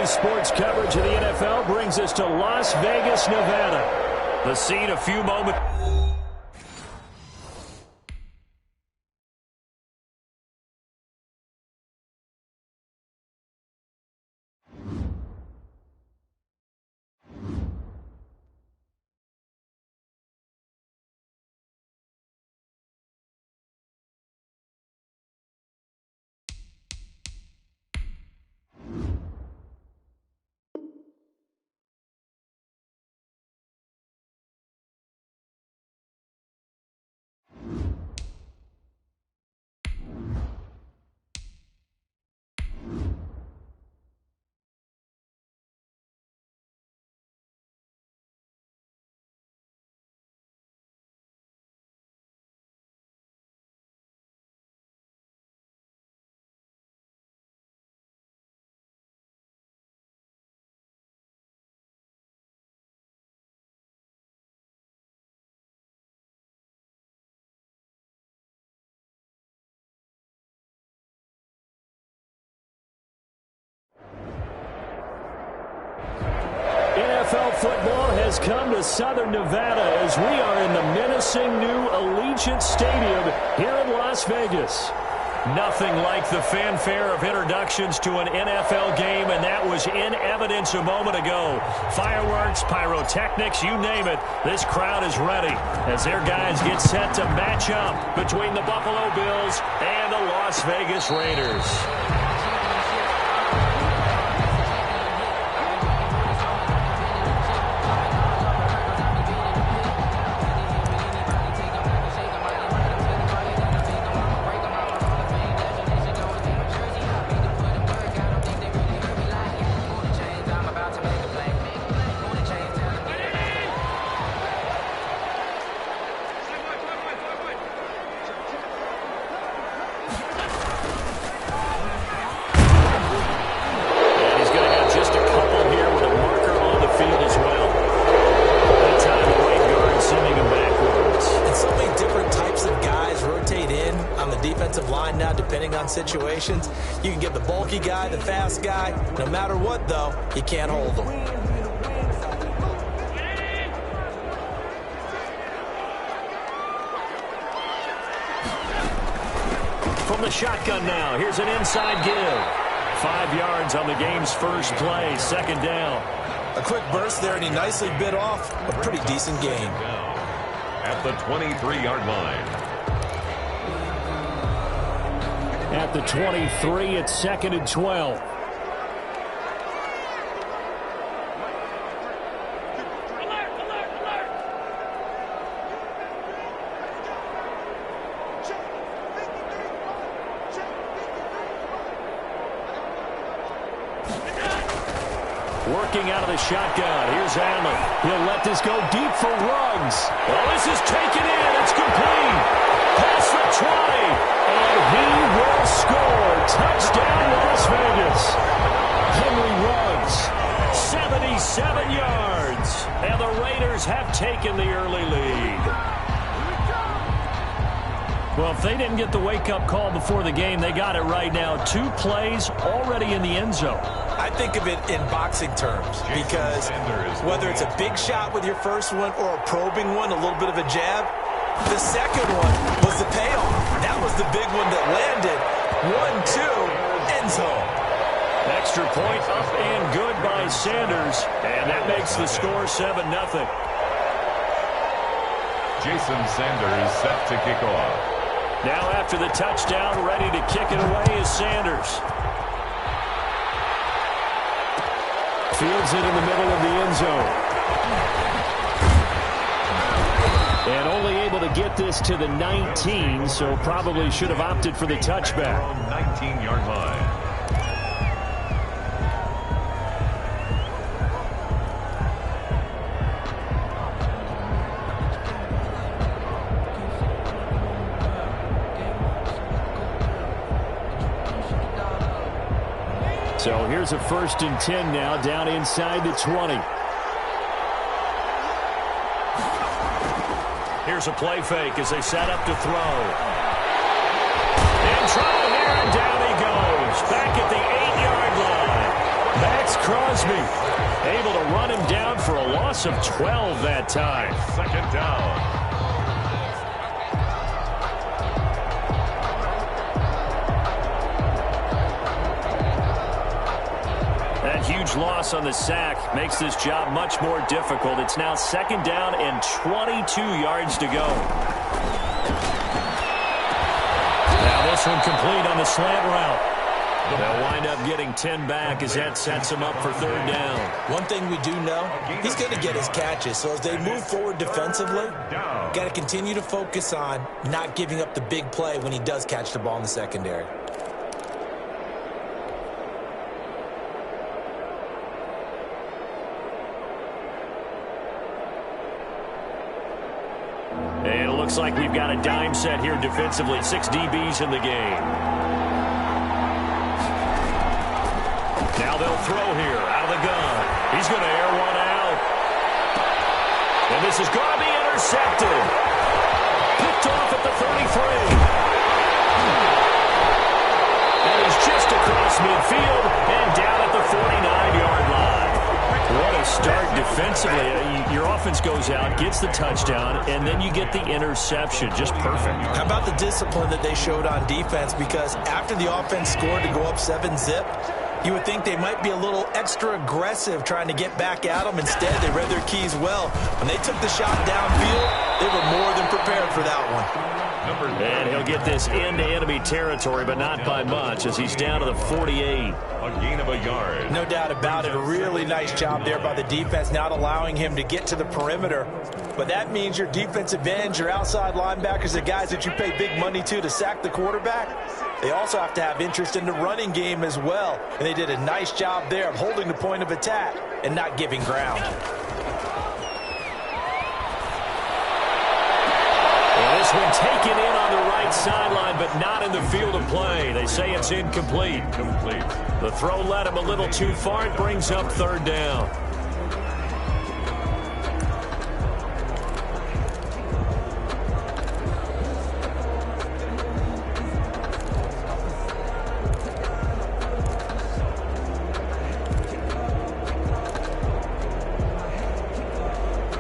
sports coverage of the NFL brings us to Las Vegas, Nevada. The scene a few moments. NFL football has come to Southern Nevada as we are in the menacing new Allegiant Stadium here in Las Vegas. Nothing like the fanfare of introductions to an NFL game, and that was in evidence a moment ago. Fireworks, pyrotechnics, you name it, this crowd is ready as their guys get set to match up between the Buffalo Bills and the Las Vegas Raiders. Situations. You can give the bulky guy, the fast guy. No matter what, though, you can't hold them. From the shotgun now, here's an inside give. 5 yards on the game's first play, second down. A quick burst there, and he nicely bit off a pretty decent gain. At the 23-yard line. At the 23, it's 2nd and 12. Working out of the shotgun. Here's Allen. He'll let this go deep for Ruggs. Oh, this is taken in. It's complete. Past the 20. And he will score. Touchdown, Las Vegas. Henry Ruggs, 77 yards. And the Raiders have taken the early lead. Well, if they didn't get the wake-up call before the game, they got it right now. 2 plays already in the end zone. I think of it in boxing terms because whether it's a big shot with your first one or a probing one, a little bit of a jab, the second one was the payoff. That was the big one that landed. 1-2, end zone. Extra point up and good by Sanders. And that makes the score 7-0. Jason Sanders set to kick off. Now after the touchdown, ready to kick it away is Sanders. Fields it in the middle of the end zone. And only able to get this to the 19, so probably should have opted for the touchback. 19-yard line. So here's a 1st and 10 now, down inside the 20. Here's a play fake as they set up to throw. And try here, and down he goes. Back at the 8-yard line. Back It's Crosby, able to run him down for a loss of 12 that time. Second down. That huge loss on the sack makes this job much more difficult. It's now second down and 22 yards to go. Now this one complete on the slant route. They'll wind up getting 10 back as that sets him up for third down. One thing we do know, he's going to get his catches. So as they move forward defensively, got to continue to focus on not giving up the big play when he does catch the ball in the secondary. And it looks like we've got a dime set here defensively. 6 DBs in the game. Now they'll throw here out of the gun. He's going to air one out. And this is going to be intercepted. Picked off at the 33. And he's just across midfield and down at the 49-yard line. What a start defensively. Your offense goes out, gets the touchdown, and then you get the interception. Just perfect. How about the discipline that they showed on defense? Because after the offense scored to go up 7-zip, you would think they might be a little extra aggressive trying to get back at them. Instead, they read their keys well. When they took the shot downfield, they were more than prepared for that one. And he'll get this into enemy territory, but not by much as he's down to the 48. A gain of a yard. No doubt about it. A really nice job there by the defense, not allowing him to get to the perimeter. But that means your defensive ends, your outside linebackers, the guys that you pay big money to sack the quarterback, they also have to have interest in the running game as well. And they did a nice job there of holding the point of attack and not giving ground. Well, this one taken in on the right sideline, but not in the field of play. They say it's incomplete. The throw led him a little too far. It brings up third down.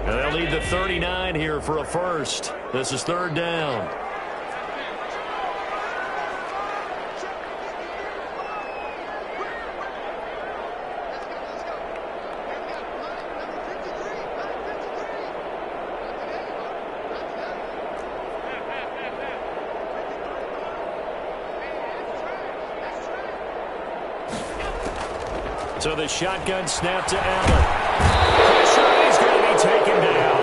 They'll need the 39 here for a first. This is third down. So the shotgun snap to Allen. Pressure is going to be taken down.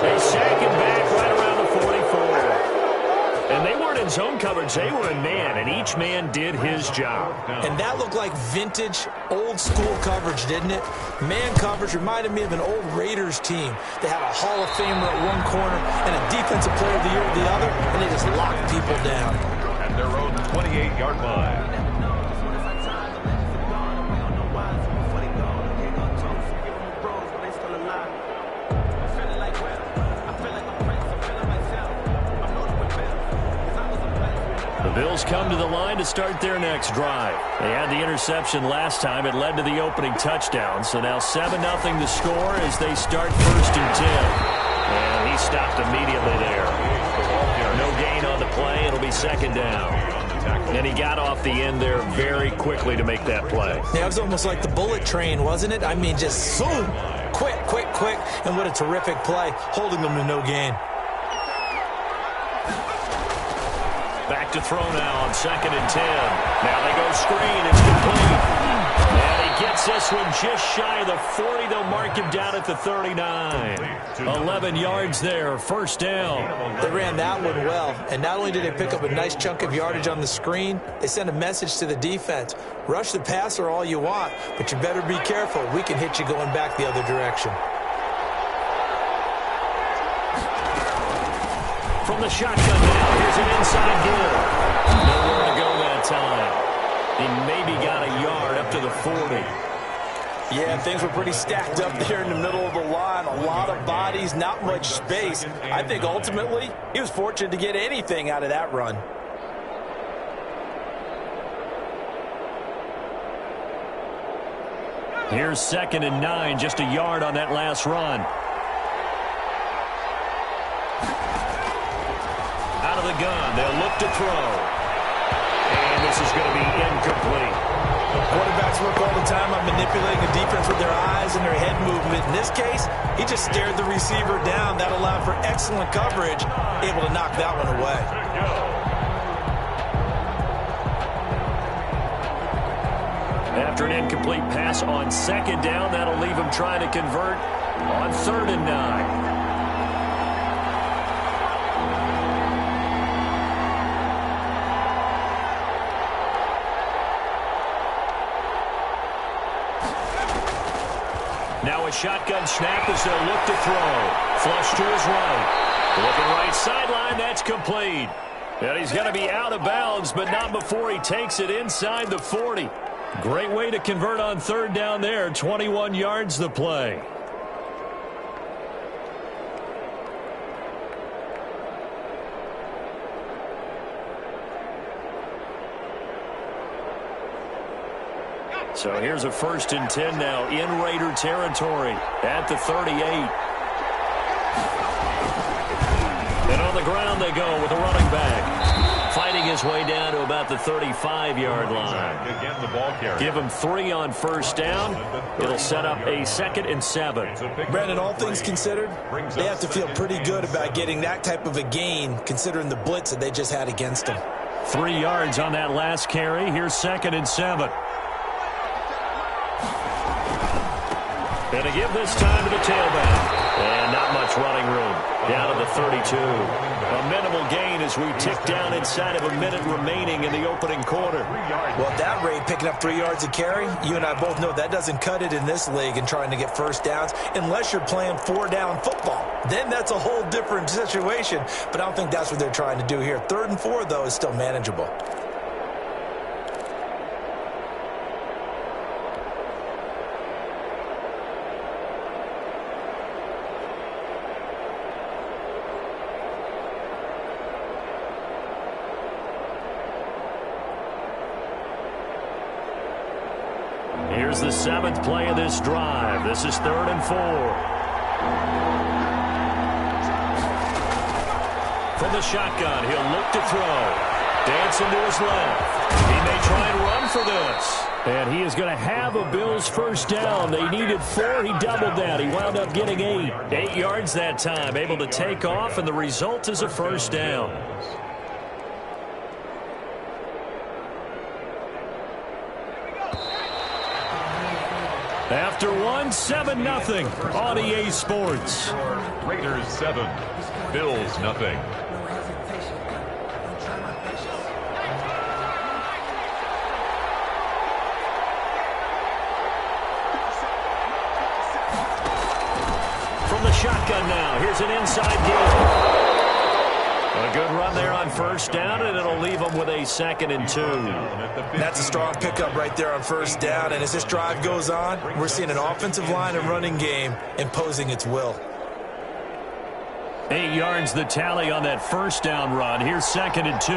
They sack him back right around the 44. And they weren't in zone coverage. They were in man, and each man did his job. And that looked like vintage, old-school coverage, didn't it? Man coverage reminded me of an old Raiders team. They had a Hall of Famer at one corner and a Defensive Player of the Year at the other, and they just locked people down. At their own 28-yard line. The Bills come to the line to start their next drive. They had the interception last time. It led to the opening touchdown. So now 7-0 the score as they start first and 10. And he stopped immediately there. No gain on the play. It'll be second down. And he got off the end there very quickly to make that play. Yeah, it was almost like the bullet train, wasn't it? I mean, just zoom. Quick, quick, quick. And what a terrific play, holding them to no gain. Back to throw now on second and 10. Now they go screen. It's complete. And he gets this one just shy of the 40. They'll mark him down at the 39. 11 yards there. First down. They ran that one well. And not only did they pick up a nice chunk of yardage on the screen, they sent a message to the defense. Rush the passer all you want, but you better be careful. We can hit you going back the other direction. From the shotgun now, here's an inside door. Nowhere to go that time. He maybe got a yard up to the 40. Yeah, things were pretty stacked up there in the middle of the line. A lot of bodies, not much space. I think ultimately he was fortunate to get anything out of that run. Here's 2nd and 9, just a yard on that last run. Out of the gun, they'll look to throw. And this is going to be incomplete. Quarterbacks work all the time on manipulating the defense with their eyes and their head movement. In this case, he just stared the receiver down. That allowed for excellent coverage, able to knock that one away. After an incomplete pass on 2nd down, that'll leave him trying to convert on 3rd and 9. Now a shotgun snap as they'll look to throw. Flush to his right. Looking right sideline, that's complete. And he's going to be out of bounds, but not before he takes it inside the 40. Great way to convert on 3rd down there. 21 yards the play. So here's a 1st and 10 now in Raider territory at the 38. And on the ground they go with a running back. Fighting his way down to about the 35-yard line. Give him 3 on 1st down. It'll set up a 2nd and 7. Brandon, all things considered, they have to feel pretty good about getting that type of a gain considering the blitz that they just had against them. 3 yards on that last carry. Here's 2nd and 7. And to give this time to the tailback. And not much running room. Down to the 32. A minimal gain as we tick down inside of a minute remaining in the opening quarter. Well, at that rate, picking up 3 yards a carry, you and I both know that doesn't cut it in this league and trying to get 1st downs unless you're playing 4-down football. Then that's a whole different situation. But I don't think that's what they're trying to do here. 3rd and 4, though, is still manageable. Here's the 7th play of this drive. This is 3rd and 4. From the shotgun, he'll look to throw. Dancing to his left. He may try and run for this. And he is going to have a Bills 1st down. They needed 4. He doubled that. He wound up getting 8. 8 yards that time. Able to take off, and the result is a 1st down. After one, 7-0 on EA Sports. Raiders 7, Bills nothing. From the shotgun now, here's an inside game. A good run there on 1st down, and it'll leave them with a 2nd and 2. That's a strong pickup right there on 1st down, and as this drive goes on, we're seeing an offensive line and running game imposing its will. 8 yards the tally on that 1st down run. Here's 2nd and 2.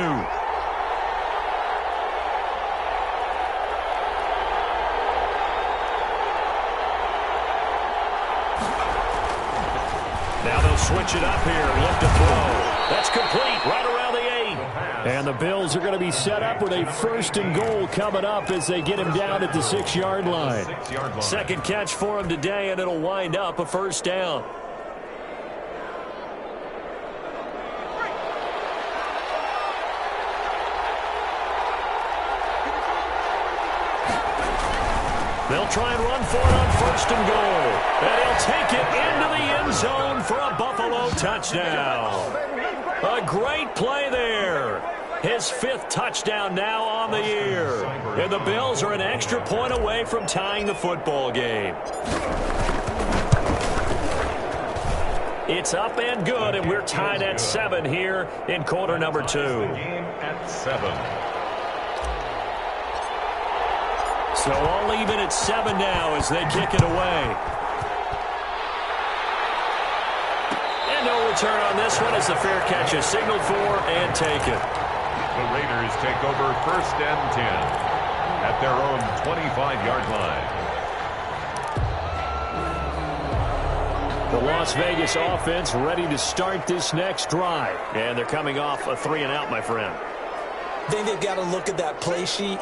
Now they'll switch it up here. Look to throw. That's complete right around the 8. And the Bills are going to be set up with a 1st and goal coming up as they get him down at the 6-yard line. 2nd catch for him today, and it'll wind up a 1st down. They'll try and run for it on 1st and goal. And he'll take it into the end zone for a Buffalo touchdown. A great play there. His 5th touchdown now on the year. And the Bills are an extra point away from tying the football game. It's up and good, and we're tied at 7 here in quarter number 2. Game at 7. So all even at 7 now as they kick it away. And no return on this one as the fair catch is signaled for and taken. The Raiders take over 1st and 10 at their own 25-yard line. The Las Vegas offense ready to start this next drive. And they're coming off a 3-and-out, my friend. I think they've got to look at that play sheet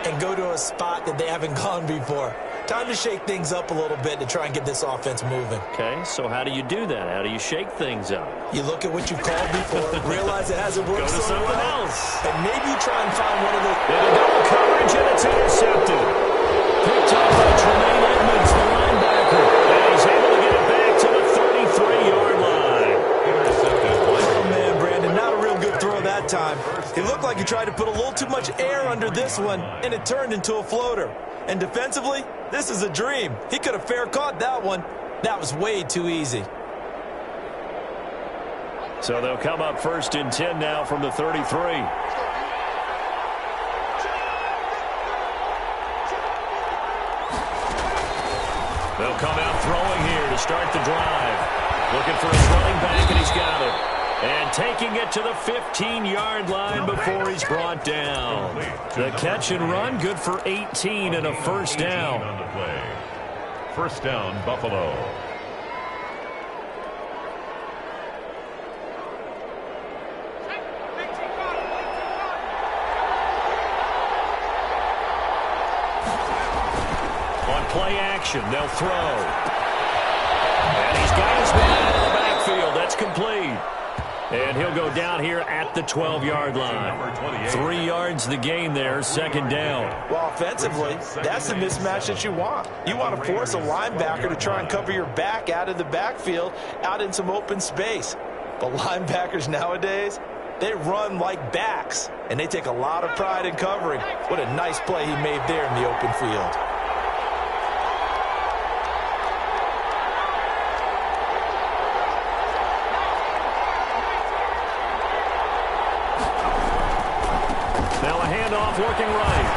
and go to a spot that they haven't gone before. Time to shake things up a little bit to try and get this offense moving. Okay, so how do you do that? How do you shake things up? You look at what you've called before, realize it hasn't worked Go to so something well, else. and maybe you try and find one of the... Into double coverage, and it's intercepted. Picked up by Tremaine Edmonds, the linebacker. And he's able to get it back to the 33-yard line. Intercepted. Oh, man, Brandon, not a real good throw that time. It looked like he tried to put a little too much air under this one, and it turned into a floater. And defensively, this is a dream. He could have fair caught that one. That was way too easy. So they'll come up 1st and 10 now from the 33. They'll come out throwing here to start the drive. Looking for his running back, and he's got it. And taking it to the 15-yard line before he's brought down. The catch and run, good for 18 and a first down. On the play. First down, Buffalo. On play action, they'll throw. And he's got his man out of the backfield. That's complete. And he'll go down here at the 12-yard line. 3 yards the gain there, second down. Well, offensively, that's the mismatch that you want. You want to force a linebacker to try and cover your back out of the backfield, out in some open space. But linebackers nowadays, they run like backs, and they take a lot of pride in covering. What a nice play he made there in the open field. Looking right.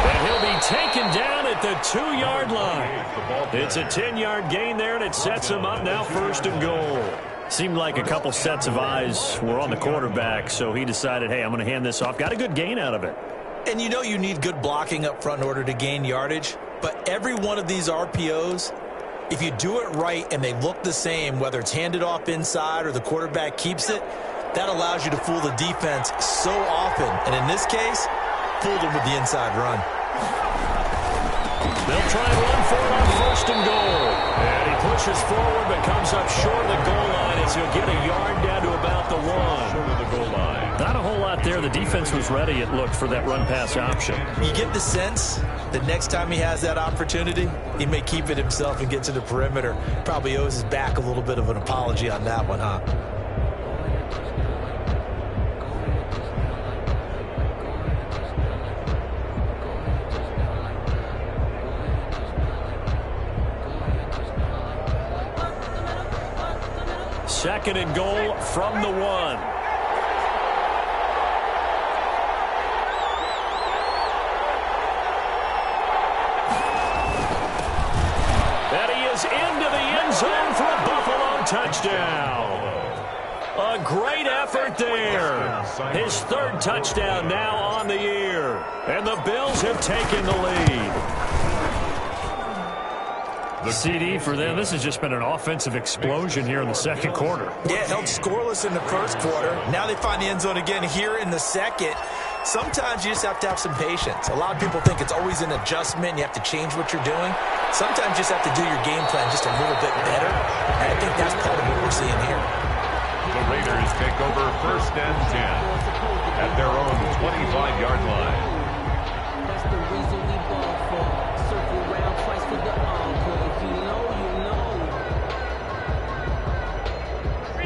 And he'll be taken down at the 2-yard line. It's a 10-yard gain there, and it sets him up now 1st and goal. Seemed like a couple sets of eyes were on the quarterback, so he decided, hey, I'm going to hand this off. Got a good gain out of it. And you know you need good blocking up front in order to gain yardage, but every one of these RPOs, if you do it right and they look the same, whether it's handed off inside or the quarterback keeps it, that allows you to fool the defense so often. And in this case, fooled him with the inside run. They'll try and run for it on 1st and goal. And he pushes forward but comes up short of the goal line as he'll get a yard down to about the 1. Short of the goal line. Not a whole lot there. The defense was ready, it looked, for that run-pass option. You get the sense that next time he has that opportunity, he may keep it himself and get to the perimeter. Probably owes his back a little bit of an apology on that one, huh? Second and goal from the 1. And he is into the end zone for a Buffalo touchdown. A great effort there. His 3rd touchdown now on the year. And the Bills have taken the lead. The CD for them, this has just been an offensive explosion here in the second quarter. Yeah, held scoreless in the first quarter. Now they find the end zone again here in the second. Sometimes you just have to have some patience. A lot of people think it's always an adjustment. You have to change what you're doing. Sometimes you just have to do your game plan just a little bit better. And I think that's part of what we're seeing here. The Raiders take over 1st and 10 at their own 25-yard line. That's the reason we ball for. Circle around twice for the encore. If you know, you know.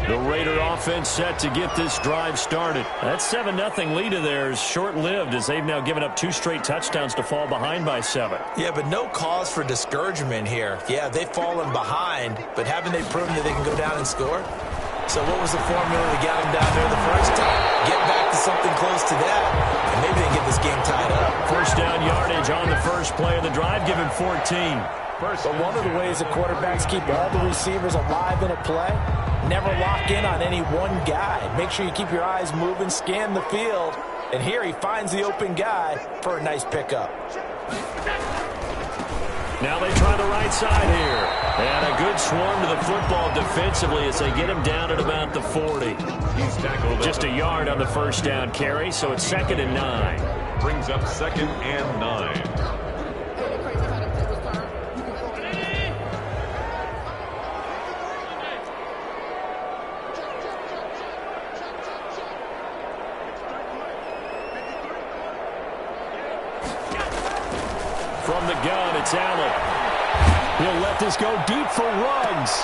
The Raider offense set to get this drive started. That 7-0 lead of theirs short-lived as they've now given up 2 straight touchdowns to fall behind by 7. Yeah, but no cause for discouragement here. Yeah, they've fallen behind, but haven't they proven that they can go down and score? So what was the formula that got them down there the first time? Get back to something close to that, and maybe they can get this game tied up. First down yardage on the first play of the drive, give him 14. But one of the ways that quarterbacks keep all the receivers alive in a play, never lock in on any one guy. Make sure you keep your eyes moving, scan the field, and here he finds the open guy for a nice pickup. Now they try the right side here. And a good swarm to the football defensively as they get him down at about the 40. He's tackled. Just a yard on the first down carry, so it's 2nd and 9. Brings up 2nd and 9. From the gun, it's Allen. He'll let this go deep for Ruggs.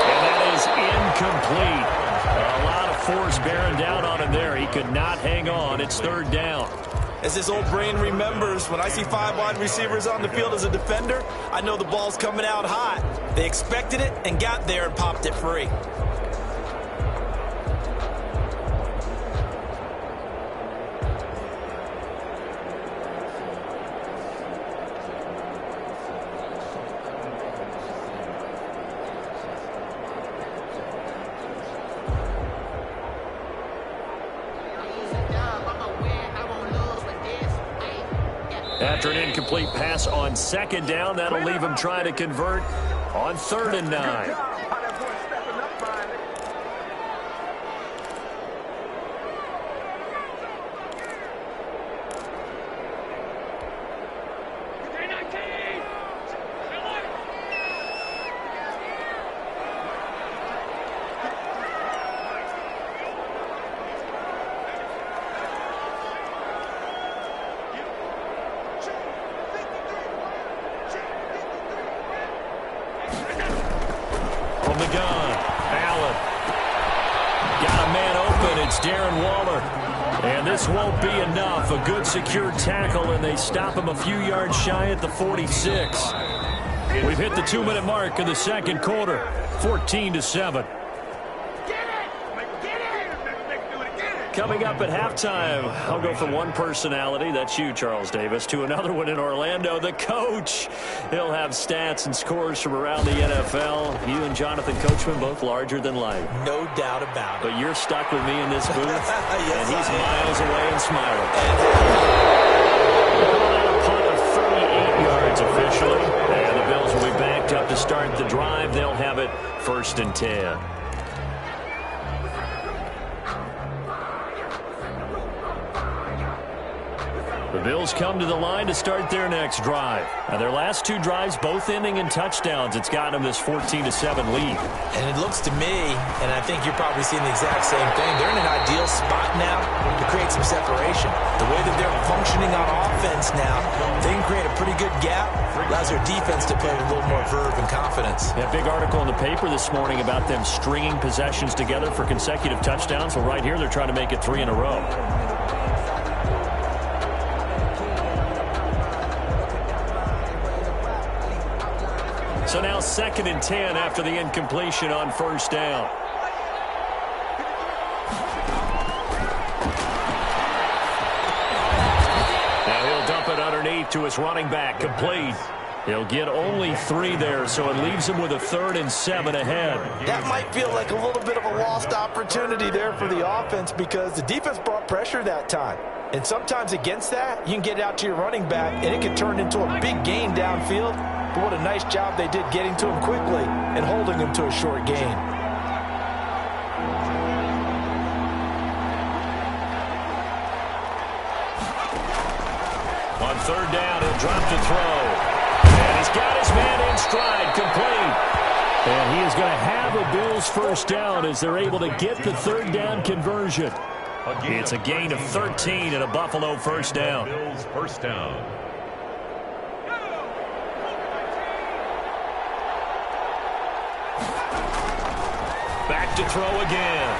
And that is incomplete. A lot of force bearing down on him there. He could not hang on. It's 3rd down. As his old brain remembers, when I see 5 wide receivers on the field as a defender, I know the ball's coming out hot. They expected it and got there and popped it free. After an incomplete pass on 2nd down, that'll leave him trying to convert on 3rd and 9. From the gun, Allen. Got a man open. It's Darren Waller. And this won't be enough. A good secure tackle, and they stop him a few yards shy at the 46. We've hit the 2-minute mark of the 2nd quarter. 14-7. Coming up at halftime, I'll go from one personality, that's you, Charles Davis, to another one in Orlando, the coach. He'll have stats and scores from around the NFL. You and Jonathan Coachman, both larger than life. No doubt about it. But you're stuck with me in this booth, Yes, and he's I am. miles away and smiling. A punt of 38 yards officially, and the Bills will be backed up to start the drive. They'll have it 1st and 10. The Bills come to the line to start their next drive. Now, their last 2 drives, both ending in touchdowns. It's gotten them this 14-7 lead. And it looks to me, and I think you're probably seeing the exact same thing, they're in an ideal spot now to create some separation. The way that they're functioning on offense now, they can create a pretty good gap. Allows their defense to play with a little more verve and confidence. Yeah, big article in the paper this morning about them stringing possessions together for consecutive touchdowns. Well, right here, they're trying to make it 3 in a row. So now 2nd and 10 after the incompletion on 1st down. Now he'll dump it underneath to his running back, complete. He'll get only 3 there, so it leaves him with a 3rd and 7 ahead. That might feel like a little bit of a lost opportunity there for the offense because the defense brought pressure that time. And sometimes against that, you can get out to your running back, and it can turn into a big gain downfield. But what a nice job they did getting to him quickly and holding him to a short gain. On 3rd down, he'll drop to throw. And he's got his man in stride, complete. And he is going to have a Bills 1st down as they're able to get the 3rd down conversion. It's a gain of 13 and a Buffalo 1st down. Bills 1st down. Back to throw again.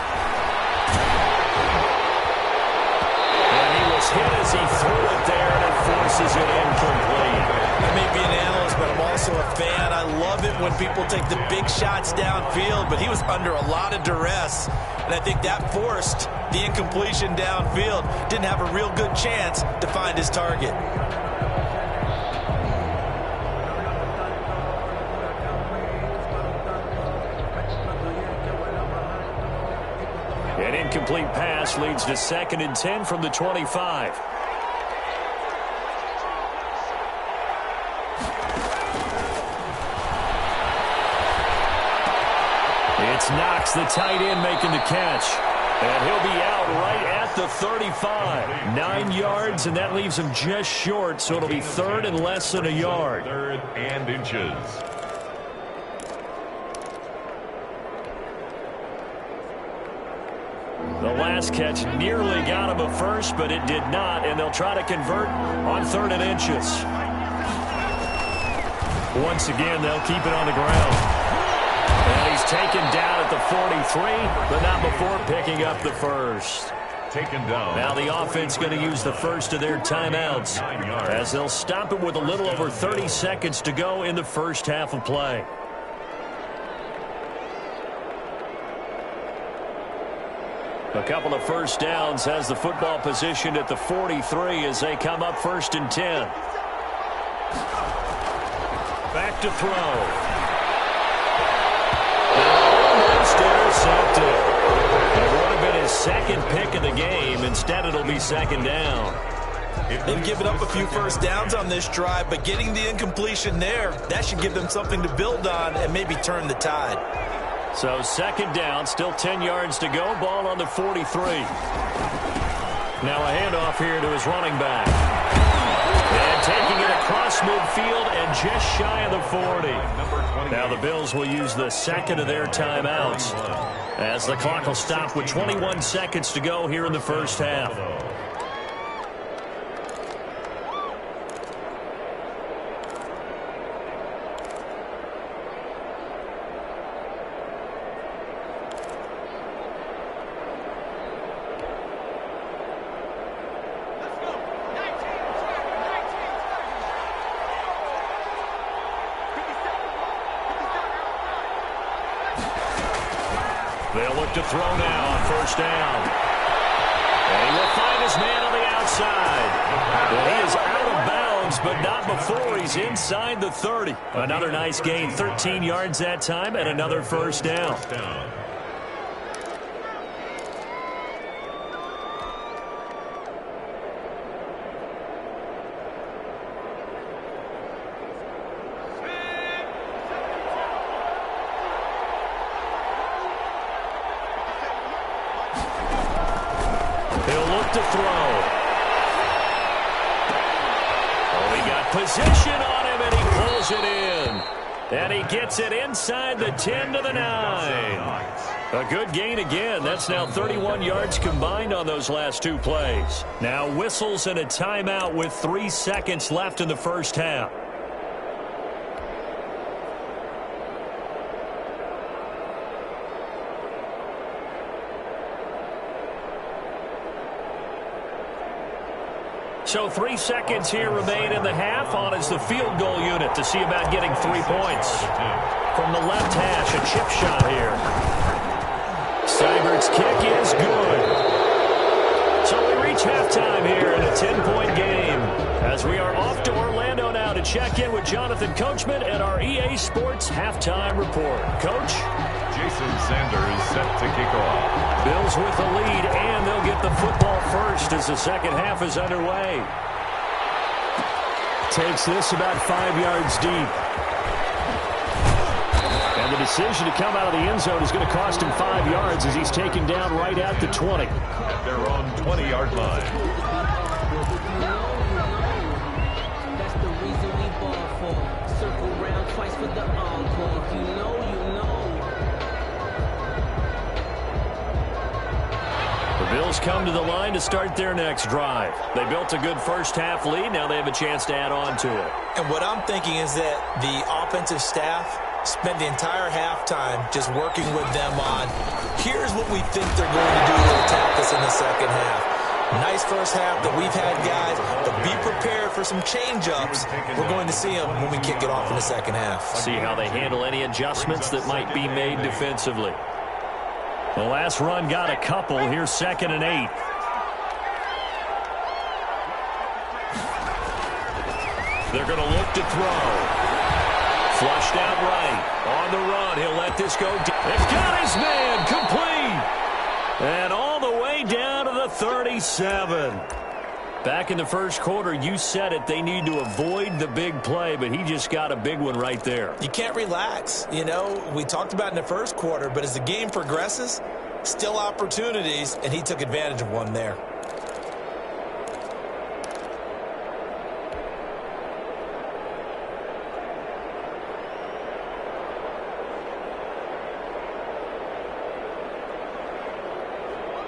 And he was hit as he threw it there, and it forces it incomplete. I may be an analyst, but I'm also a fan. I love it when people take the big shots downfield, but he was under a lot of duress, and I think that forced the incompletion downfield. Didn't have a real good chance to find his target. An incomplete pass leads to 2nd and 10 from the 25. It's Knox, the tight end, making the catch. And he'll be out right at the 35. 9 yards, and that leaves him just short, so it'll be third and less than a yard. Third and inches. The last catch nearly got him a first, but it did not, and they'll try to convert on third and inches. Once again, they'll keep it on the ground. And he's taken down at the 43, but not before picking up the first. Taken down. Now the offense going to use the first of their timeouts as they'll stop it with a little over 30 seconds to go in the first half of play. A couple of first downs has the football positioned at the 43 as they come up 1st and 10. Back to throw. Almost intercepted. It would have been his second pick of the game. Instead, it'll be second down. They've given up a few first downs on this drive, but getting the incompletion there, that should give them something to build on and maybe turn the tide. So second down, still 10 yards to go. Ball on the 43. Now a handoff here to his running back. And taking it across midfield and just shy of the 40. Now the Bills will use the second of their timeouts as the clock will stop with 21 seconds to go here in the first half. They'll look to throw now on first down. And he will find his man on the outside. And he is out of bounds, but not before he's inside the 30. Another nice gain, 13 yards that time, and another first down. To throw. Oh, he got position on him, and he pulls it in. And he gets it inside the 10 to the 9. A good gain again. That's now 31 yards combined on those last two plays. Now whistles and a timeout with 3 seconds left in the first half. So 3 seconds here remain in the half. On is the field goal unit to see about getting 3 points. From the left hash, a chip shot here. Seibert's kick is good. So we reach halftime here in a 10-point game. As we are off to Orlando now to check in with Jonathan Coachman and our EA Sports Halftime Report. Coach? Jason Sanders set to kick off. Bills with the lead, and they'll get the football first as the second half is underway. Takes this about 5 yards deep. And the decision to come out of the end zone is going to cost him 5 yards as he's taken down right at the 20. At their own 20-yard line. That's the reason we ball for. Circle round twice for the encore. If you know, you know. The Bills come to the line to start their next drive. They built a good first half lead. Now they have a chance to add on to it. And what I'm thinking is that the offensive staff spent the entire halftime just working with them on, here's what we think they're going to do to attack us in the second half. Nice first half that we've had, guys, but be prepared for some change-ups. We're going to see them when we kick it off in the second half. See how they handle any adjustments that might be made defensively. The last run got a couple. Here's 2nd and 8. They're going to look to throw. Flushed out right. On the run. He'll let this go. They've got his man. Complete. And all the way down to the 37. Back in the first quarter, you said it, they need to avoid the big play, but he just got a big one right there. You can't relax. You know, we talked about in the first quarter, but as the game progresses, still opportunities, and he took advantage of one there.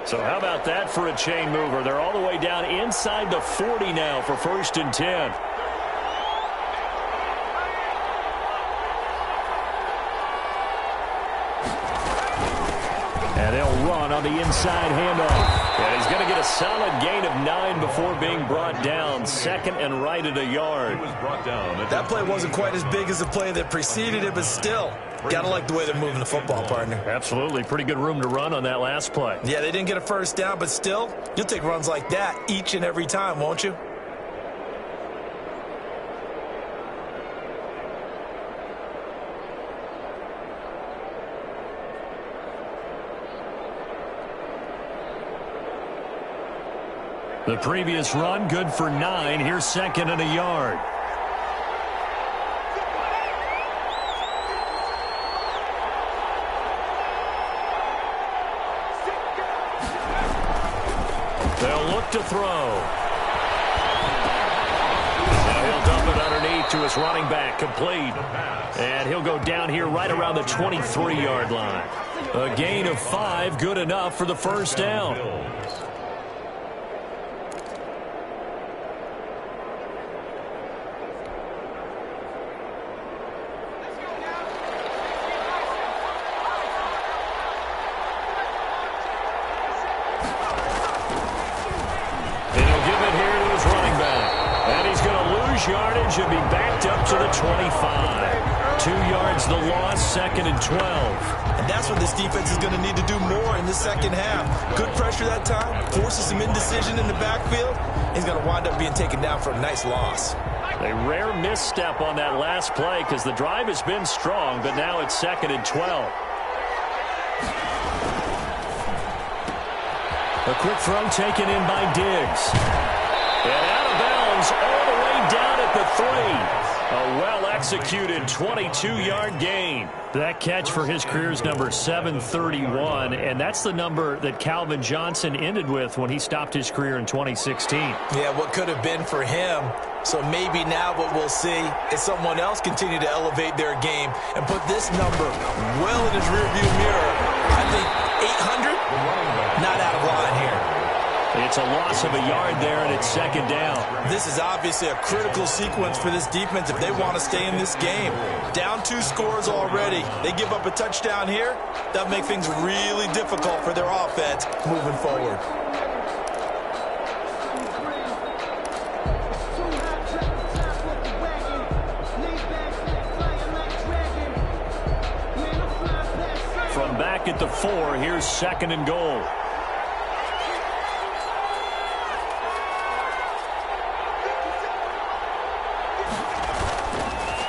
So how about that for a chain mover? They're all the way down inside the 40 now for 1st and 10. And they'll run on the inside handoff. And he's going to get a solid gain of 9 before being brought down. 2nd and right at a yard. That play wasn't quite as big as the play that preceded it, but still, gotta like the way they're moving the football, partner. Absolutely. Pretty good room to run on that last play. Yeah, they didn't get a first down, but still, you'll take runs like that each and every time, won't you? The previous run, good for 9. Here's 2nd and a yard. They'll look to throw. Now he'll dump it underneath to his running back, complete. And he'll go down here right around the 23-yard line. A gain of 5, good enough for the first down. Yardage and be backed up to the 25. 2 yards the loss, 2nd and 12. And that's what this defense is going to need to do more in the second half. Good pressure that time, forces some indecision in the backfield. He's going to wind up being taken down for a nice loss. A rare misstep on that last play because the drive has been strong, but now it's 2nd and 12. A quick throw taken in by Diggs. And out of bounds all the way down at the 3. A well-executed 22-yard gain. That catch for his career's number 731, and that's the number that Calvin Johnson ended with when he stopped his career in 2016. Yeah, what could have been for him. So maybe now what we'll see is someone else continue to elevate their game and put this number well in his rearview mirror. I think 800, not out of line here. It's a loss of a yard there, and it's 2nd down. This is obviously a critical sequence for this defense if they want to stay in this game. Down 2 scores already. They give up a touchdown here. That'll make things really difficult for their offense moving forward. From back at the 4, here's 2nd and goal.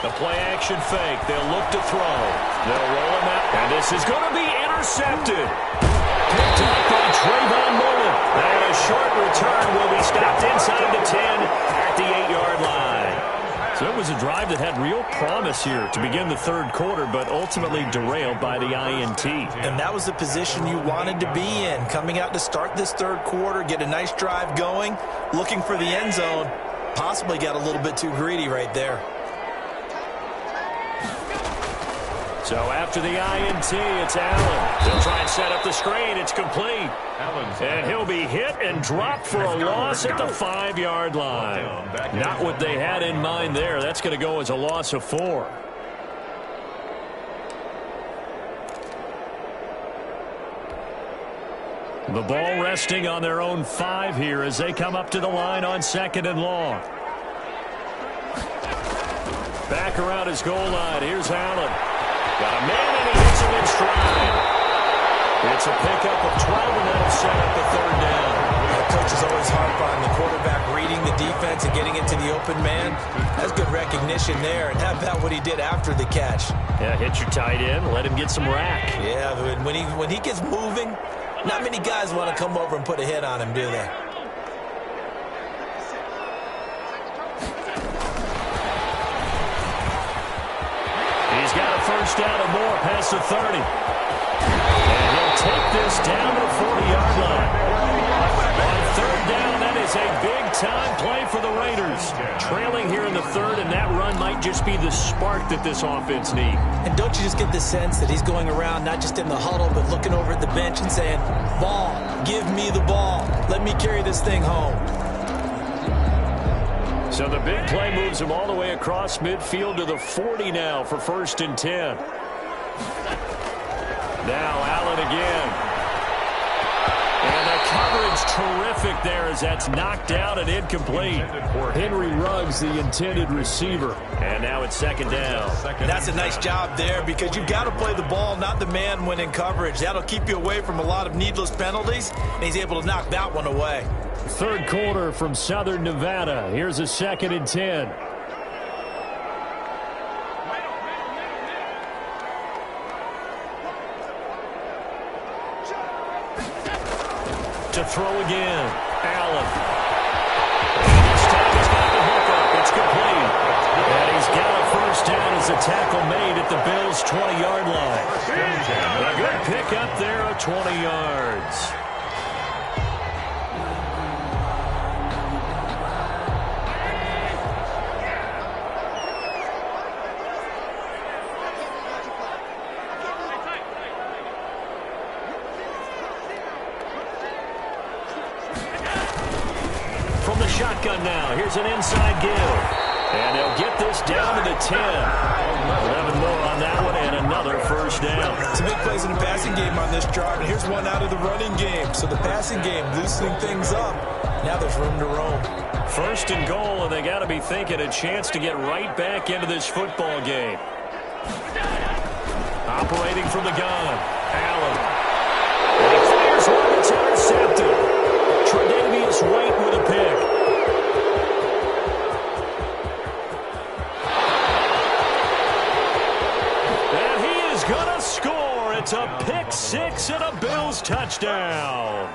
The play-action fake. They'll look to throw. They'll roll him out. And this is going to be intercepted. Picked up by Trayvon Mullen. And a short return will be stopped inside the 10 at the 8-yard line. So it was a drive that had real promise here to begin the 3rd quarter, but ultimately derailed by the INT. And that was the position you wanted to be in. Coming out to start this 3rd quarter, get a nice drive going, looking for the end zone. Possibly got a little bit too greedy right there. So after the INT, it's Allen. He'll try and set up the screen. It's complete. And he'll be hit and dropped for a loss at the 5-yard line. Not what they had in mind there. That's going to go as a loss of 4. The ball resting on their own 5 here as they come up to the line on 2nd and long. Back around his goal line. Here's Allen. Got a man, and he hits him in stride. It's a pickup of 12, and that'll set up the 3rd down. The coach is always harp on the quarterback reading the defense and getting into the open man. That's good recognition there. And how about what he did after the catch? Yeah, hit your tight end, let him get some rack. Yeah, when he gets moving, not many guys want to come over and put a hit on him, do they? got a first down and more past the 30. And he'll take this down to the 40-yard line. On third down, that is a big-time play for the Raiders. Trailing here in the third, and that run might just be the spark that this offense needs. And don't you just get the sense that he's going around, not just in the huddle, but looking over at the bench and saying, ball, give me the ball. Let me carry this thing home. So the big play moves him all the way across midfield to the 40 now for 1st and 10. Now Allen again. And the coverage terrific there as that's knocked out and incomplete. Henry Ruggs, the intended receiver. And now it's 2nd down. That's a nice job there because you've got to play the ball, not the man when in coverage. That'll keep you away from a lot of needless penalties, and he's able to knock that one away. Third quarter from Southern Nevada. Here's a 2nd and 10. To throw again. Allen. And this time he's got the hook up. It's complete. And he's got a first down as the tackle made at the Bills' 20-yard line. A good pick up there of 20 yards. Shotgun now. Here's an inside give. And they'll get this down to the 10. 11 more on that one and another first down. Some big plays in the passing game on this drive. And here's one out of the running game. So the passing game loosening things up. Now there's room to roam. 1st and goal, and they got to be thinking a chance to get right back into this football game. Operating from the gun. Allen. And he fires one that's intercepted. Tre'Davious White with a pick. Gonna score. It's a pick six and a Bills touchdown.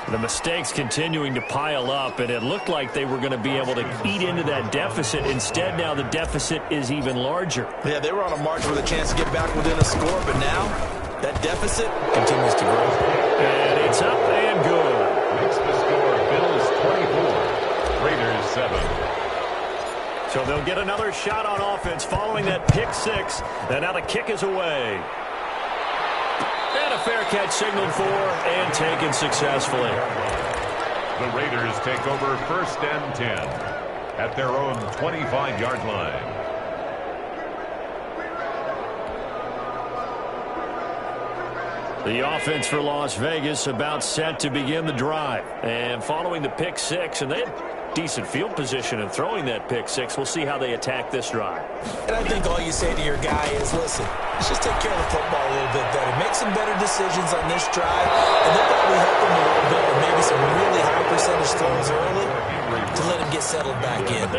The mistakes continuing to pile up, and it looked like they were going to be able to eat into that deficit. Instead, now the deficit is even larger. Yeah, they were on a march with a chance to get back within a score, but now that deficit continues to grow. And it's up and good. Makes the score Bills 24, Raiders 7. So they'll get another shot on offense following that pick six. And now the kick is away. And a fair catch signaled for and taken successfully. The Raiders take over 1st and 10 at their own 25-yard line. The offense for Las Vegas about set to begin the drive. And following the pick six, and they had decent field position in throwing that pick six. We'll see how they attack this drive. And I think all you say to your guy is, listen, let's just take care of the football a little bit better. Make some better decisions on this drive. And they'll probably help him a little bit with maybe some really high percentage throws early to let him get settled back in. But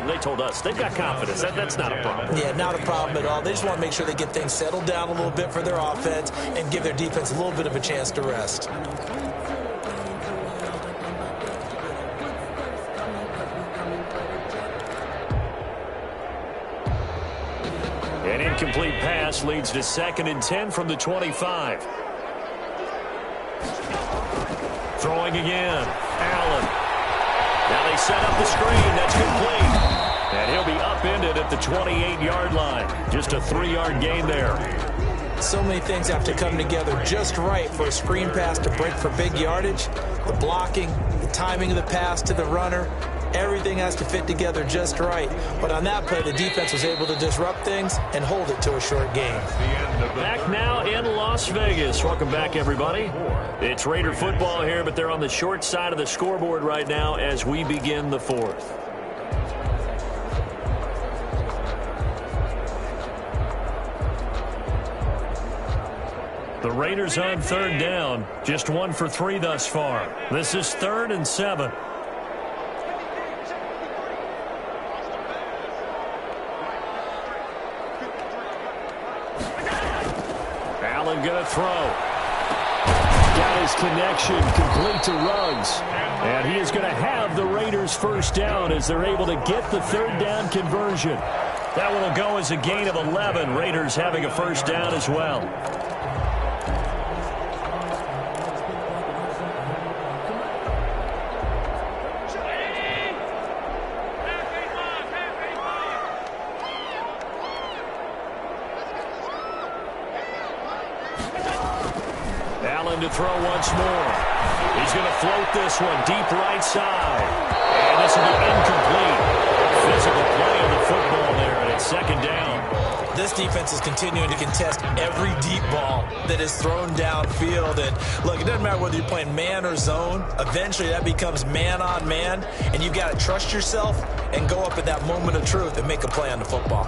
they told us they've got confidence. That's not a problem. Yeah, not a problem at all. They just want to make sure they get things settled down a little bit for their offense and give their defense a little bit of a chance to rest. An incomplete pass leads to 2nd and 10 from the 25. Throwing again. Allen. Now they set up the screen. That's complete. And he'll be upended at the 28-yard line. Just a 3-yard gain there. So many things have to come together just right for a screen pass to break for big yardage. The blocking, the timing of the pass to the runner, everything has to fit together just right. But on that play, the defense was able to disrupt things and hold it to a short game. Back now in Las Vegas. Welcome back, everybody. It's Raider football here, but they're on the short side of the scoreboard right now as we begin the fourth. The Raiders on 3rd down. Just 1 for 3 thus far. This is 3rd and 7. Allen going to throw. Got his connection complete to Ruggs. And he is going to have the Raiders first down as they're able to get the 3rd down conversion. That one will go as a gain of 11. Raiders having a first down as well. Allen to throw once more. He's going to float this one deep right side. And this will be incomplete. Physical play on the football there, and it's second down. This defense is continuing to contest every deep ball that is thrown downfield. And look, it doesn't matter whether you're playing man or zone. Eventually that becomes man on man, and you've got to trust yourself and go up at that moment of truth and make a play on the football.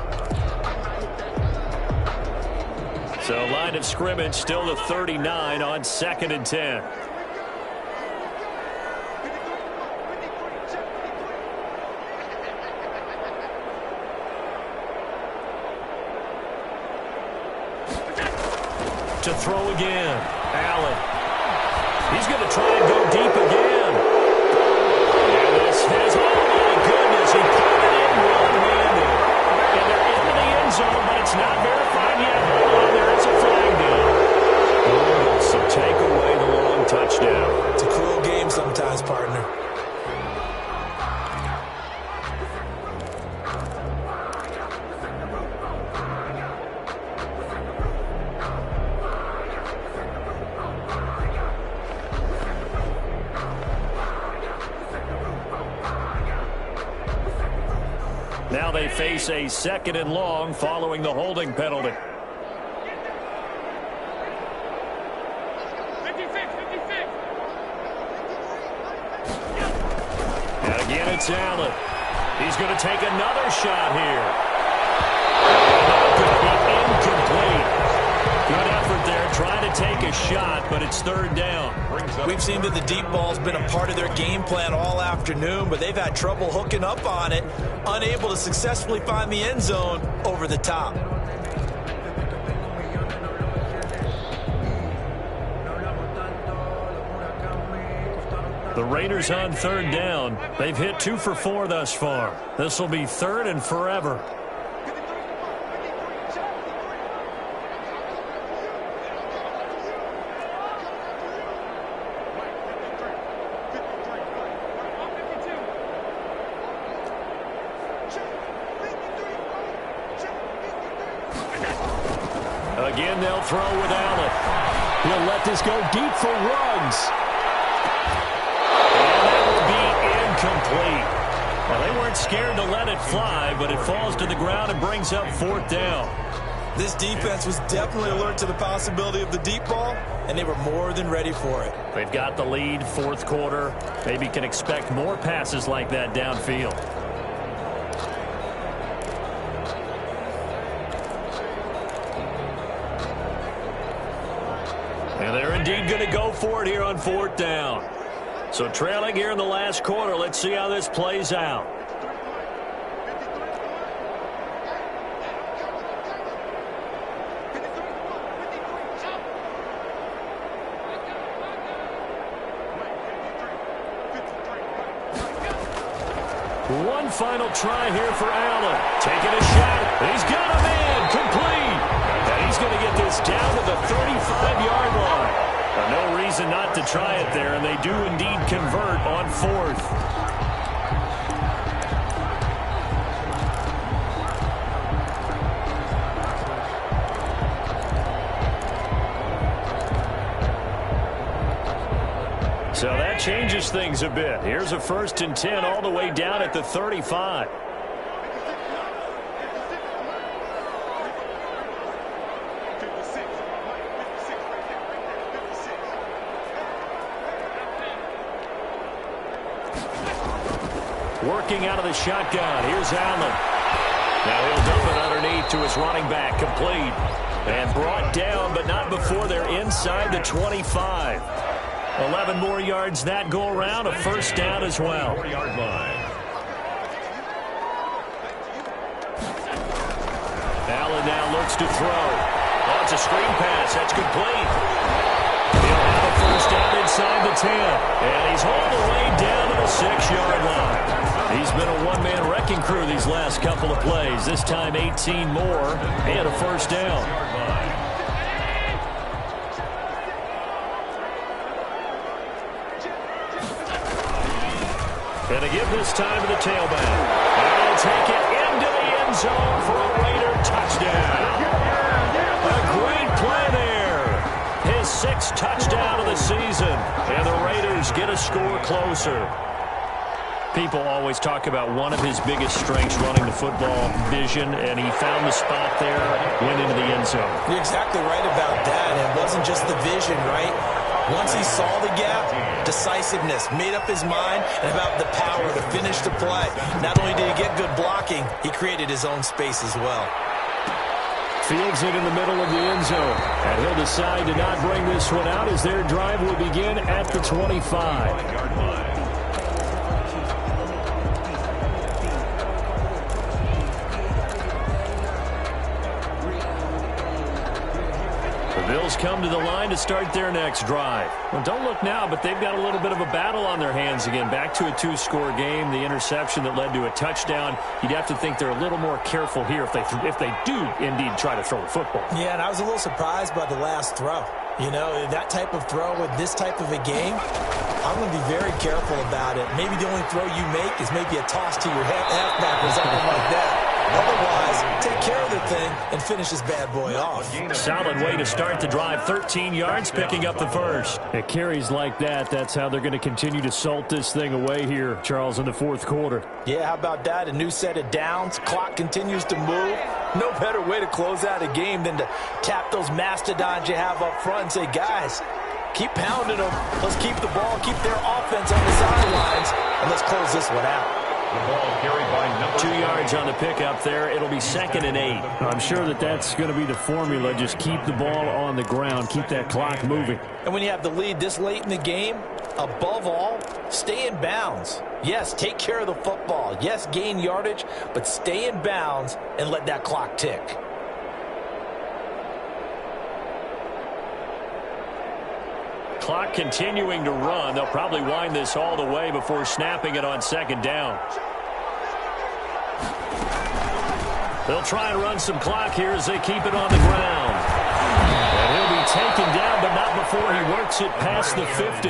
So line of scrimmage still to 39 on 2nd and 10. To throw again. Allen. He's going to try and go deep again. And this has, oh my goodness, he caught it in one-handed. And they're into the end zone, but it's not verified yet. Hold on, there is a flag down. So take away the long touchdown. It's a cruel game sometimes, partner. Now they face a 2nd and long following the holding penalty. 56. And again, it's Allen. He's going to take another shot here. Going to be incomplete. Good effort there, trying to take a shot, but it's 3rd down. We've seen that the deep ball's been a part of their game plan all afternoon, but they've had trouble hooking up on it, unable to successfully find the end zone over the top. The Raiders on 3rd down. They've hit 2 for 4 thus far. This will be 3rd and forever. Again, they'll throw with Allen. He'll let this go deep for Ruggs. And that will be incomplete. Well, they weren't scared to let it fly, but it falls to the ground and brings up 4th down. This defense was definitely alert to the possibility of the deep ball, and they were more than ready for it. They've got the lead, 4th quarter. Maybe can expect more passes like that downfield. And they're indeed going to go for it here on 4th down. So trailing here in the last quarter, let's see how this plays out. One final try here for Allen. Taking a shot. He's got a man. Complete. And he's going to get this down to the 35-yard line. No reason not to try it there, and they do indeed convert on 4th. So that changes things a bit. Here's a 1st and 10 all the way down at the 35. Working out of the shotgun. Here's Allen. Now he'll dump it underneath to his running back. Complete. And brought down, but not before they're inside the 25. 11 more yards that go around. A 1st down as well. 4-yard line. Allen now looks to throw. Oh, it's a screen pass. That's complete. He'll have a 1st down inside the 10. And he's all the way down to the 6-yard line. He's been a one-man wrecking through these last couple of plays. This time 18 more and a first down. And a give this time to the tailback. And he'll take it into the end zone for a Raider touchdown. A great play there. His 6th touchdown of the season. And the Raiders get a score closer. People always talk about one of his biggest strengths running the football, vision, and he found the spot there, went into the end zone. You're exactly right about that. It wasn't just the vision, right? Once he saw the gap, decisiveness, made up his mind, and about the power to finish the play. Not only did he get good blocking, he created his own space as well. Fields it in the middle of the end zone. And he'll decide to not bring this one out as their drive will begin at the 25. Bills come to the line to start their next drive. Well, don't look now, but they've got a little bit of a battle on their hands again. Back to a 2-score game. The interception that led to a touchdown. You'd have to think they're a little more careful here if they do indeed try to throw the football. Yeah, and I was a little surprised by the last throw. You know, that type of throw with this type of a game, I'm going to be very careful about it. Maybe the only throw you make is maybe a toss to your halfback or something like that. Otherwise, take care of the thing and finish this bad boy off. Solid way to start the drive. 13 yards, picking up the first. It carries like that. That's how they're going to continue to salt this thing away here, Charles, in the 4th quarter. Yeah, how about that? A new set of downs. Clock continues to move. No better way to close out a game than to tap those mastodons you have up front and say, guys, keep pounding them. Let's keep the ball, keep their offense on the sidelines, and let's close this one out. The ball carried by number 2 yards on the pickup there. It'll be 2nd and 8. I'm sure that's going to be the formula. Just keep the ball on the ground. Keep that clock moving. And when you have the lead this late in the game, above all, stay in bounds. Yes, take care of the football. Yes, gain yardage, but stay in bounds and let that clock tick. Clock continuing to run. They'll probably wind this all the way before snapping it on 2nd down. They'll try and run some clock here as they keep it on the ground. And he'll be taken down, but not before he works it past the 50.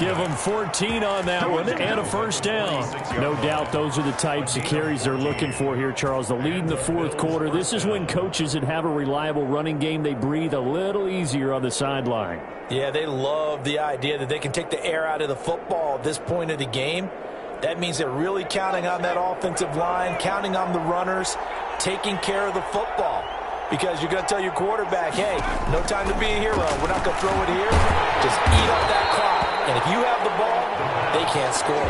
Give him 14 on that one and a first down. No doubt those are the types of carries they're looking for here, Charles. The lead in the 4th quarter. This is when coaches that have a reliable running game, they breathe a little easier on the sideline. Yeah, they love the idea that they can take the air out of the football at this point of the game. That means they're really counting on that offensive line, counting on the runners, taking care of the football. Because you're going to tell your quarterback, hey, no time to be a hero. We're not going to throw it here. Just eat up that clock. And if you have the ball, they can't score.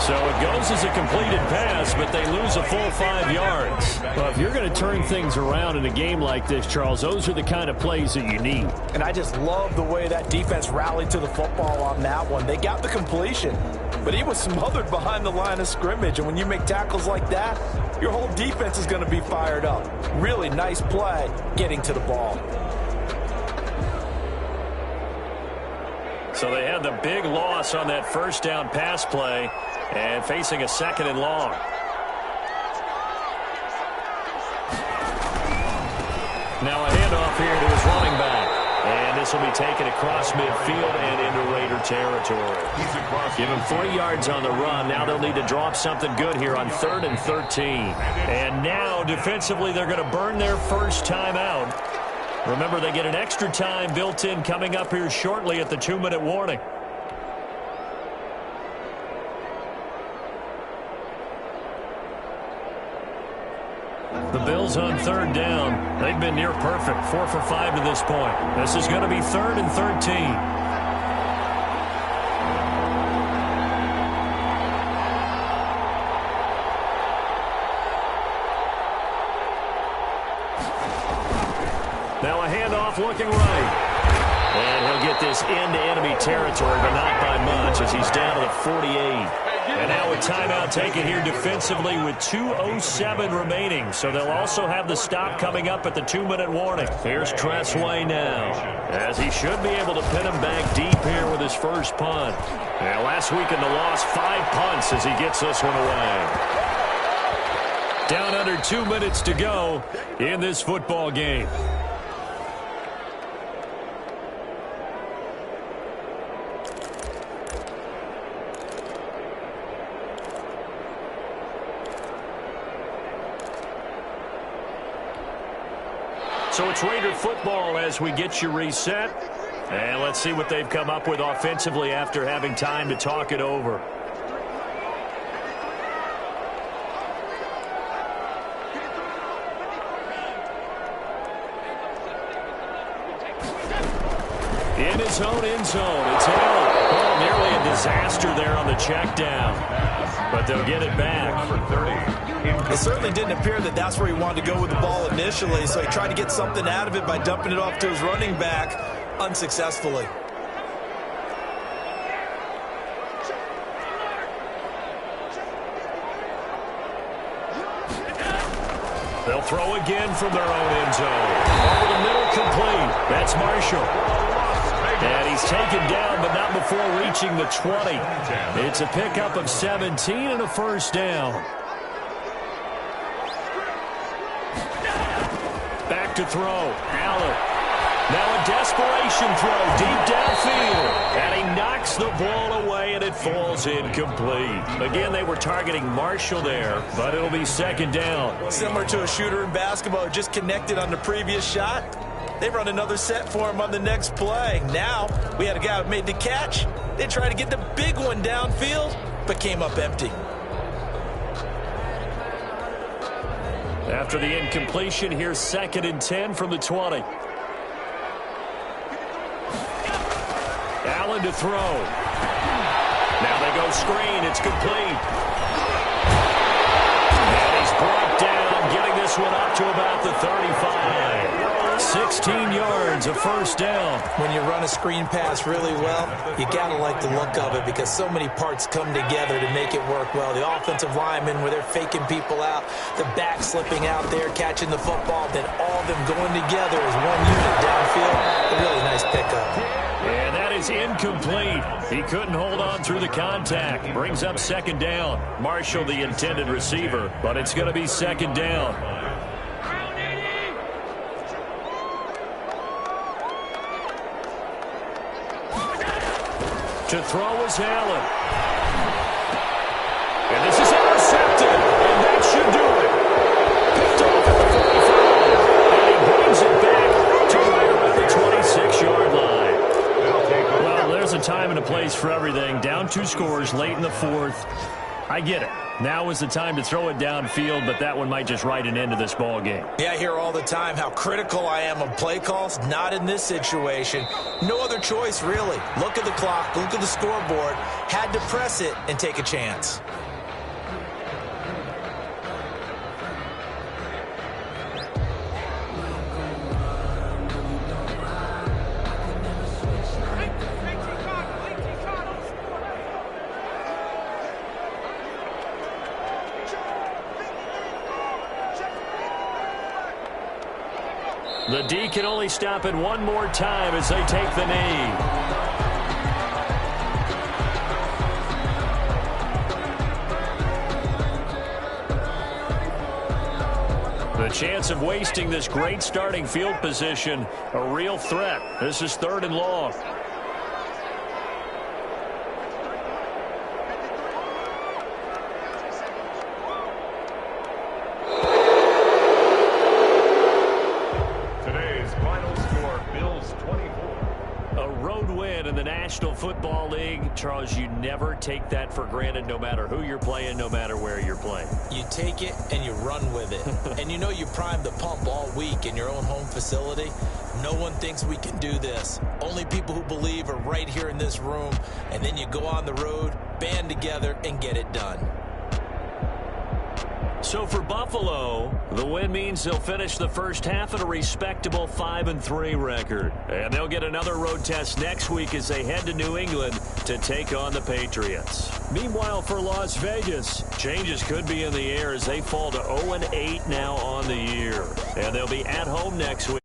So it goes as a completed pass, but they lose a full 5 yards. Well, if you're going to turn things around in a game like this, Charles, those are the kind of plays that you need. And I just love the way that defense rallied to the football on that one. They got the completion, but he was smothered behind the line of scrimmage. And when you make tackles like that, your whole defense is going to be fired up. Really nice play getting to the ball. So they had the big loss on that first down pass play and facing a 2nd and long. Now a handoff here to his running back. And this will be taken across midfield and into Raider territory. Give him 3 yards on the run. Now they'll need to drop something good here on 3rd and 13. And now defensively they're going to burn their first time out. Remember, they get an extra time built in coming up here shortly at the 2-minute warning. The Bills on 3rd down. They've been near perfect. 4 for 5 to this point. This is going to be 3rd and 13. Now a handoff looking right. And he'll get this into enemy territory, but not by much as he's down to the 48. And now a timeout taken here defensively with 2:07 remaining. So they'll also have the stop coming up at the 2-minute warning. Here's Tressway now, as he should be able to pin him back deep here with his first punt. Now last week in the loss, 5 punts as he gets this one away. Down under 2 minutes to go in this football game. So it's Raider football as we get you reset. And let's see what they've come up with offensively after having time to talk it over. In his own end zone, it's Allen. Oh, nearly a disaster there on the check down. But they'll get it back. Number 30. It certainly didn't appear that that's where he wanted to go with the ball initially, so he tried to get something out of it by dumping it off to his running back unsuccessfully. They'll throw again from their own end zone. Over the middle, complete. That's Marshall. And he's taken down, but not before reaching the 20. It's a pickup of 17 and a first down. Back to throw. Allen. Now a desperation throw deep downfield. And he knocks the ball away, and it falls incomplete. Again, they were targeting Marshall there, but it'll be second down. Similar to a shooter in basketball who just connected on the previous shot. They run another set for him on the next play. Now, we had a guy who made the catch. They tried to get the big one downfield, but came up empty. After the incompletion, here's 2nd and 10 from the 20. Allen to throw. Now they go screen. It's complete. And he's brought down, getting this one up to about the 35. 16 yards, a first down. When you run a screen pass really well, you got to like the look of it because so many parts come together to make it work well. The offensive linemen, where they're faking people out, the back slipping out there, catching the football, then all of them going together as one unit downfield. A really nice pickup. And that is incomplete. He couldn't hold on through the contact. Brings up second down. Marshall, the intended receiver, but it's going to be second down. To throw is Allen. And this is intercepted. And that should do it. Picked off at the 45. And he brings it back to right around the 26-yard line. Well, there's a time and a place for everything. Down 2 scores late in the 4th. I get it. Now is the time to throw it downfield, but that one might just write an end to this ball game. Yeah, I hear all the time how critical I am of play calls. Not in this situation. No other choice, really. Look at the clock, look at the scoreboard. Had to press it and take a chance. The D can only stop it one more time as they take the knee. The chance of wasting this great starting field position, a real threat. This is 3rd and long. National Football League, Charles, you never take that for granted no matter who you're playing, no matter where you're playing. You take it and you run with it. And you know you primed the pump all week in your own home facility. No one thinks we can do this. Only people who believe are right here in this room. And then you go on the road, band together, and get it done. So for Buffalo, the win means they'll finish the first half at a respectable 5-3 record. And they'll get another road test next week as they head to New England to take on the Patriots. Meanwhile, for Las Vegas, changes could be in the air as they fall to 0-8 now on the year. And they'll be at home next week.